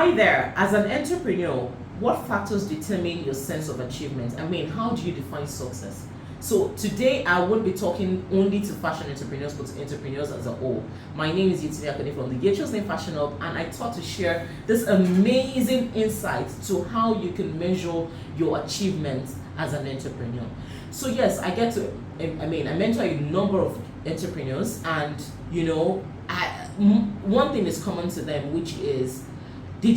Hi there. As an entrepreneur, what factors determine your sense of achievement? I mean, how do you define success? So today I won't be talking only to fashion entrepreneurs, but to entrepreneurs as a whole. My name is Yetroselane from the Yetroselane Fashion Hub, and I thought to share this amazing insight to how you can measure your achievements as an entrepreneur. So yes, I mentor a number of entrepreneurs, and one thing is common to them, which is they're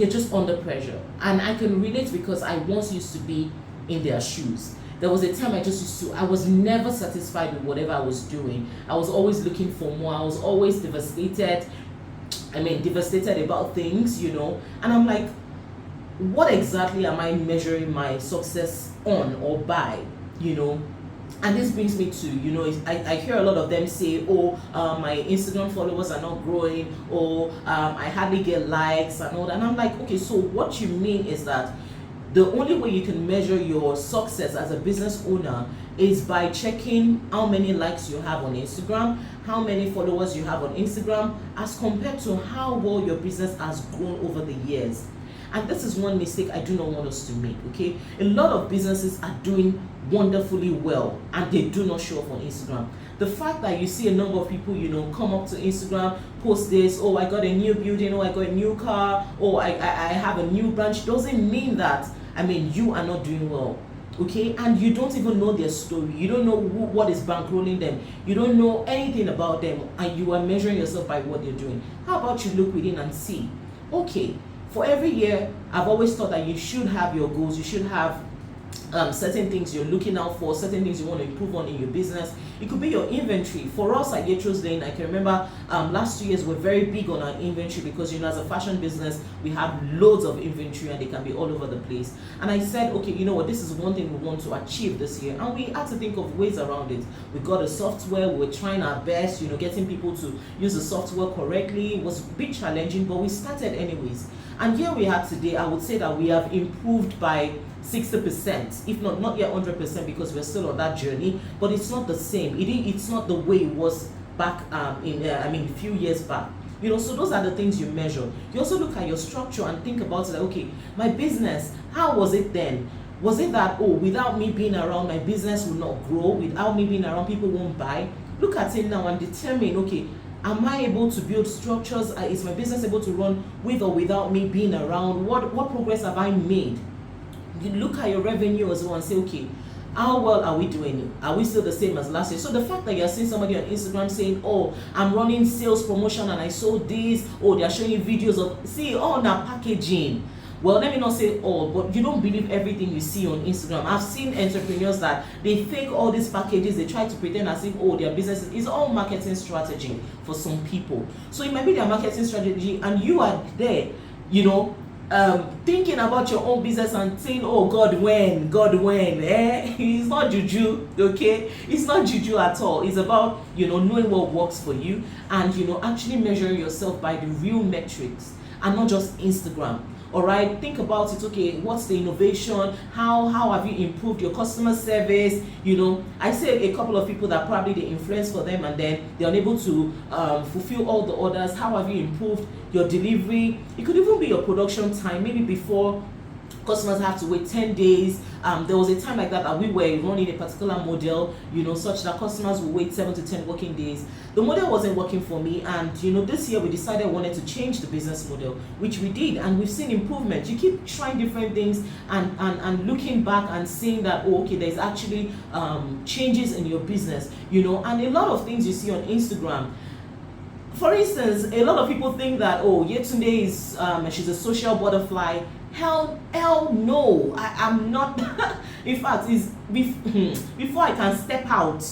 just under pressure, and I can relate because I once used to be in their shoes. There was a time I was never satisfied with whatever I was doing. I was always looking for more. I was always devastated about things, and I'm like, what exactly am I measuring my success on or by, And this brings me to, I hear a lot of them say, my Instagram followers are not growing, or I hardly get likes and all that. And I'm like, okay, so what you mean is that the only way you can measure your success as a business owner is by checking how many likes you have on Instagram, how many followers you have on Instagram, as compared to how well your business has grown over the years. And this is one mistake I do not want us to make, okay? A lot of businesses are doing wonderfully well and they do not show up on Instagram. The fact that you see a number of people, come up to Instagram, post this, I got a new building, I got a new car, I have a new branch, doesn't mean that, you are not doing well. Okay, and you don't even know their story. You don't know what is bankrolling them. You don't know anything about them, and you are measuring yourself by what they're doing. How about you look within and see? Okay, for every year, I've always thought that you should have your goals. You should have certain things you're looking out for, certain things you want to improve on in your business. It could be your inventory. For us at Yetroselane, I can remember last 2 years we're very big on our inventory because as a fashion business we have loads of inventory and they can be all over the place. And I said, okay, you know what, this is one thing we want to achieve this year, and we had to think of ways around it. We got a software, we were trying our best, getting people to use the software correctly. It was a bit challenging, but we started anyways. And here we are today. I would say that we have improved by 60%, if not yet 100%, because we're still on that journey, but it's not the same. It's not the way it was back a few years back. So those are the things you measure. You also look at your structure and think about it, like, okay, my business, how was it then? Was it that, without me being around, my business will not grow? Without me being around, people won't buy? Look at it now and determine, okay, am I able to build structures? Is my business able to run with or without me being around? What progress have I made? You look at your revenue as well and say, okay, how well are we doing? Are we still the same as last year? So the fact that you're seeing somebody on Instagram saying, I'm running sales promotion and I sold this, they're showing you videos of, now packaging. Well, let me not say all, but you don't believe everything you see on Instagram. I've seen entrepreneurs that they fake all these packages, they try to pretend as if, their business is all marketing strategy for some people. So it might be their marketing strategy and you are there, thinking about your own business and saying, God when, it's not juju, okay? It's not juju at all. It's about, knowing what works for you and, actually measuring yourself by the real metrics and not just Instagram. All right, think about it. Okay, what's the innovation? How have you improved your customer service? I say a couple of people that probably they influence for them and then they're unable to fulfill all the orders. How have you improved your delivery? It could even be your production time. Maybe before, customers have to wait 10 days. There was a time like that we were running a particular model, such that customers will wait 7 to 10 working days. The model wasn't working for me, and this year we decided we wanted to change the business model, which we did, and we've seen improvement. You keep trying different things and looking back and seeing that, there's actually changes in your business, and a lot of things you see on Instagram. For instance, a lot of people think that, Yetunde is she's a social butterfly. Hell no, I'm not. In fact, before I can step out,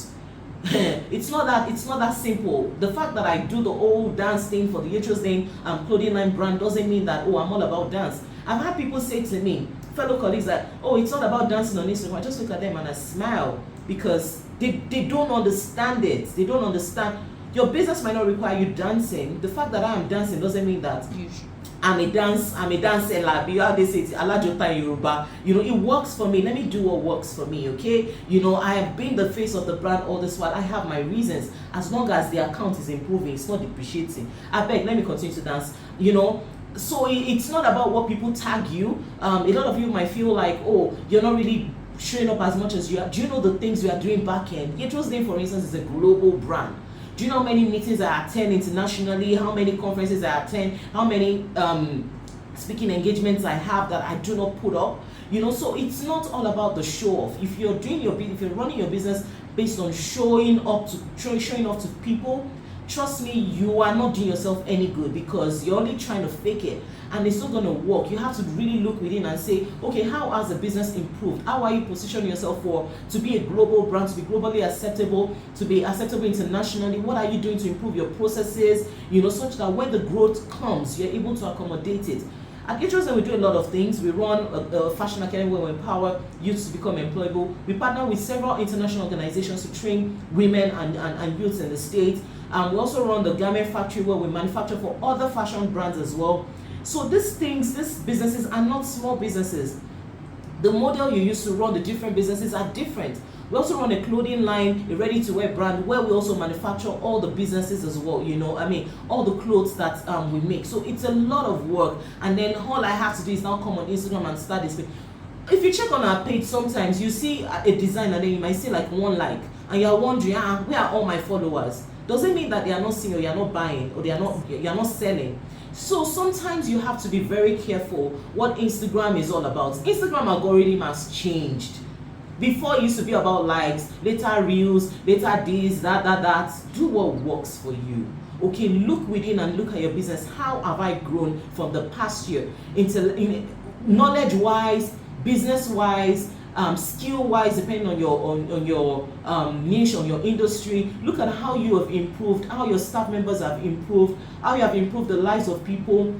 it's not that simple. The fact that I do the whole dance thing for the Yetroselane clothing line brand doesn't mean that I'm all about dance. I've had people say to me, fellow colleagues, that it's not about dancing on Instagram. I just look at them and I smile because they don't understand it. They don't understand. Your business might not require you dancing. The fact that I am dancing doesn't mean that I'm a dancer. How they say it, Alajota in Yoruba. It works for me. Let me do what works for me, okay? I have been the face of the brand all this while. I have my reasons. As long as the account is improving, it's not depreciating. I beg, let me continue to dance. So it's not about what people tag you. A lot of you might feel like, oh, you're not really showing up as much as you are. Do you know the things we are doing back end? Yetroselane, for instance, is a global brand. Do you know how many meetings I attend internationally? How many conferences I attend? How many speaking engagements I have that I do not put up? So it's not all about the show off. If you're running your business based on showing off to people, trust me, you are not doing yourself any good, because you're only trying to fake it and it's not going to work. You have to really look within and say, okay, how has the business improved? How are you positioning yourself to be a global brand, to be globally acceptable, to be acceptable internationally? What are you doing to improve your processes, such that when the growth comes, you're able to accommodate it? At Yetroselane, we do a lot of things. We run a fashion academy where we empower youths to become employable. We partner with several international organizations to train women and youths in the States. We also run the garment factory where we manufacture for other fashion brands as well. So these businesses are not small businesses. The model you use to run the different businesses are different. We also run a clothing line, a ready-to-wear brand, where we also manufacture all the businesses as well, all the clothes that we make. So it's a lot of work, and then all I have to do is now come on Instagram and start this. If you check on our page, sometimes you see a design and then you might see like one like, and you're wondering, where are all my followers? Does it mean that they are not seeing, or you're not buying, or you're not selling? So sometimes you have to be very careful what Instagram is all about. Instagram algorithm has changed. Before it used to be about likes, later reels, later this, that. Do what works for you. Okay, look within and look at your business. How have I grown from the past year? Knowledge-wise, business-wise, skill-wise, depending on your niche, on your industry. Look at how you have improved, how your staff members have improved, how you have improved the lives of people.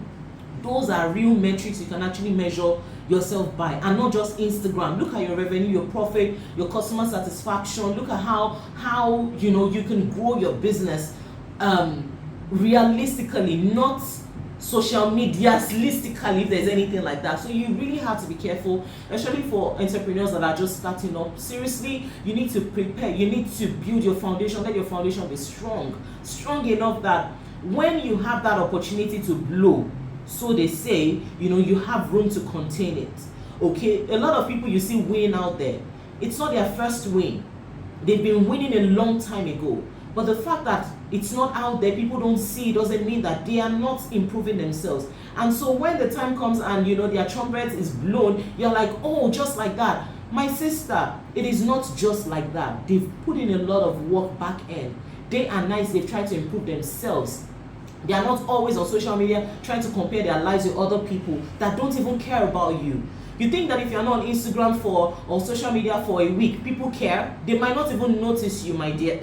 Those are real metrics you can actually measure yourself by, and not just Instagram. Look at your revenue, your profit, your customer satisfaction. Look at how you can grow your business realistically, not social media realistically, if there's anything like that. So you really have to be careful, especially for entrepreneurs that are just starting up. Seriously, you need to prepare. You need to build your foundation. Let your foundation be strong enough that when you have that opportunity to blow, so they say, you have room to contain it. Okay, a lot of people you see win out there, it's not their first win. They've been winning a long time ago. But the fact that it's not out there, people don't see, doesn't mean that they are not improving themselves. And so when the time comes and their trumpet is blown, you're like, oh, just like that. My sister, it is not just like that. They've put in a lot of work back end. Day and night, they've tried to improve themselves. They are not always on social media trying to compare their lives with other people that don't even care about you. You think that if you're not on Instagram or social media for a week, people care? They might not even notice you, my dear.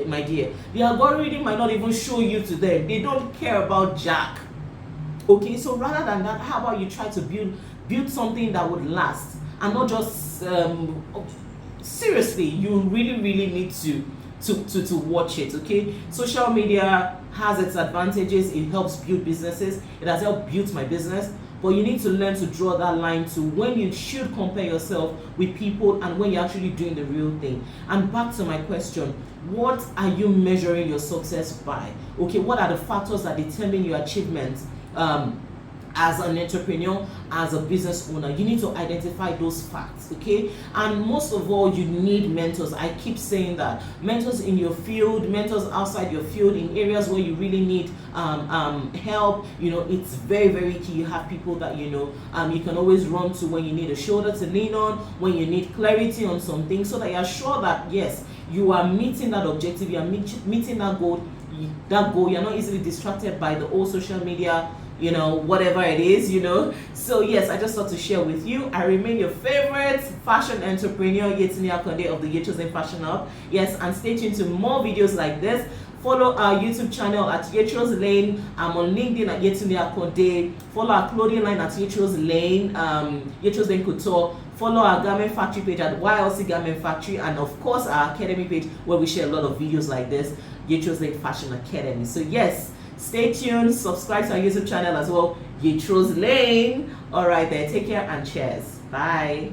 The algorithm might not even show you to them. They don't care about Jack. Okay, so rather than that, how about you try to build something that would last, and not just seriously, you really need to watch it. Okay, social media has its advantages. It helps build businesses. It has helped build my business, but you need to learn to draw that line to when you should compare yourself with people and when you're actually doing the real thing. And back to my question, what are you measuring your success by? Okay, what are the factors that determine your achievements as an entrepreneur, as a business owner? You need to identify those facts, okay? And most of all, you need mentors. I keep saying that. Mentors in your field, mentors outside your field, in areas where you really need help. It's very key. You have people that you can always run to when you need a shoulder to lean on, when you need clarity on something, so that you're sure that yes, you are meeting that objective, you are meeting that goal. You're not easily distracted by the old social media, whatever it is, So yes, I just thought to share with you. I remain your favorite fashion entrepreneur, Yetunde Akonde of the Yetroselane Fashion Hub. Yes, and stay tuned to more videos like this. Follow our YouTube channel at Yetroselane. I'm on LinkedIn at Yetunde Akonde. Follow our clothing line at Yetroselane, Yetroselane Couture. Follow our garment factory page at YLC Garment Factory, and of course our academy page where we share a lot of videos like this, Yetroselane Fashion Academy. So yes, stay tuned, subscribe to our YouTube channel as well, Yetroselane. All right there, take care and cheers. Bye.